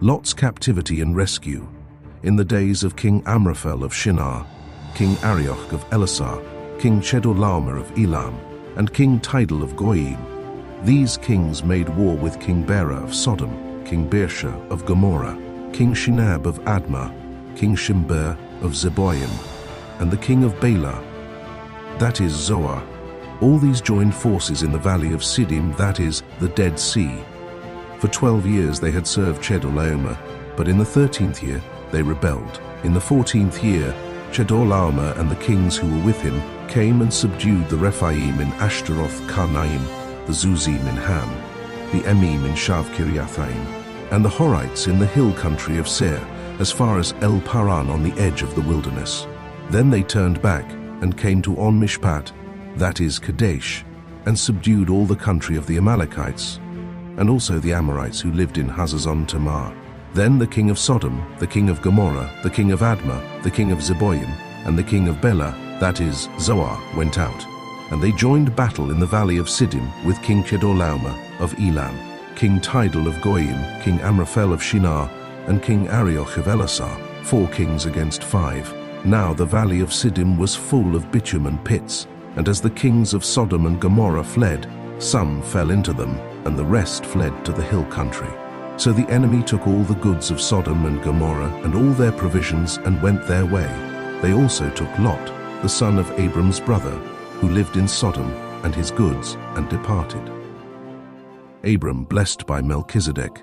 Lot's captivity and rescue. In the days of King Amraphel of Shinar, King Arioch of Elasar, King Chedorlaomer of Elam, and King Tidal of Goyim, these kings made war with King Bera of Sodom, King Birsha of Gomorrah, King Shinab of Admah, King Shimber of Zeboim, and the king of Bela, that is Zoar. All these joined forces in the valley of Siddim, that is, the Dead Sea. For 12 years they had served Chedorlaomer, but in the 13th year they rebelled. In the 14th year, Chedorlaomer and the kings who were with him came and subdued the Rephaim in Ashtaroth Karnaim, the Zuzim in Ham, the Emim in Shav Kiriathaim, and the Horites in the hill country of Seir, as far as El Paran on the edge of the wilderness. Then they turned back and came to On Mishpat, that is Kadesh, and subdued all the country of the Amalekites, and also the Amorites who lived in Hazazon Tamar. Then the king of Sodom, the king of Gomorrah, the king of Admah, the king of Zeboim, and the king of Bela, that is Zoar, went out, and they joined battle in the valley of Siddim with King Chedorlaomer of Elam, King Tidal of Goyim, King Amraphel of Shinar, and King Arioch of Elasar, 4 kings against 5. Now the valley of Siddim was full of bitumen pits, and as the kings of Sodom and Gomorrah fled, some fell into them, and the rest fled to the hill country. So the enemy took all the goods of Sodom and Gomorrah and all their provisions and went their way. They also took Lot, the son of Abram's brother, who lived in Sodom, and his goods, and departed. Abram blessed by Melchizedek.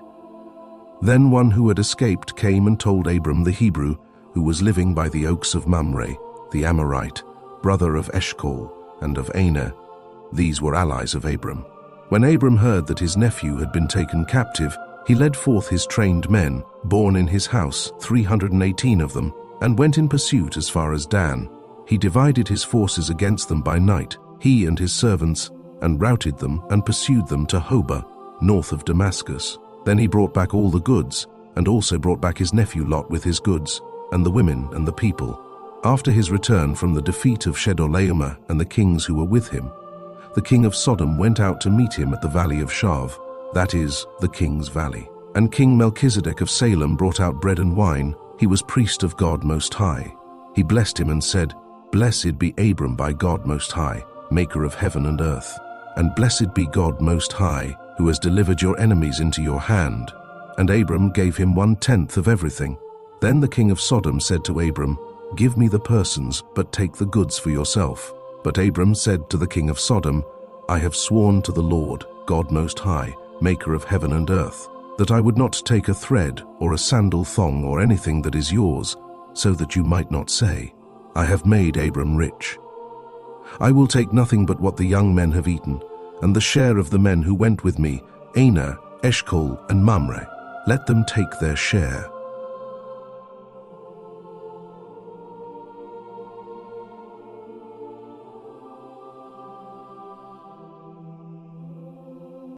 Then one who had escaped came and told Abram the Hebrew, who was living by the oaks of Mamre, the Amorite, brother of Eshcol and of Aner. These were allies of Abram. When Abram heard that his nephew had been taken captive, he led forth his trained men, born in his house, 318 of them, and went in pursuit as far as Dan. He divided his forces against them by night, he and his servants, and routed them and pursued them to Hobah, north of Damascus. Then he brought back all the goods, and also brought back his nephew Lot with his goods, and the women and the people. After his return from the defeat of Chedorlaomer and the kings who were with him, the king of Sodom went out to meet him at the valley of Shav, that is, the king's valley. And King Melchizedek of Salem brought out bread and wine. He was priest of God Most High. He blessed him and said, "Blessed be Abram by God Most High, maker of heaven and earth. And blessed be God Most High, who has delivered your enemies into your hand." And Abram gave him 1/10 of everything. Then the king of Sodom said to Abram, "Give me the persons, but take the goods for yourself." But Abram said to the king of Sodom, "I have sworn to the Lord, God Most High, maker of heaven and earth, that I would not take a thread or a sandal thong or anything that is yours, so that you might not say, 'I have made Abram rich.' I will take nothing but what the young men have eaten, and the share of the men who went with me, Aner, Eshcol, and Mamre. Let them take their share."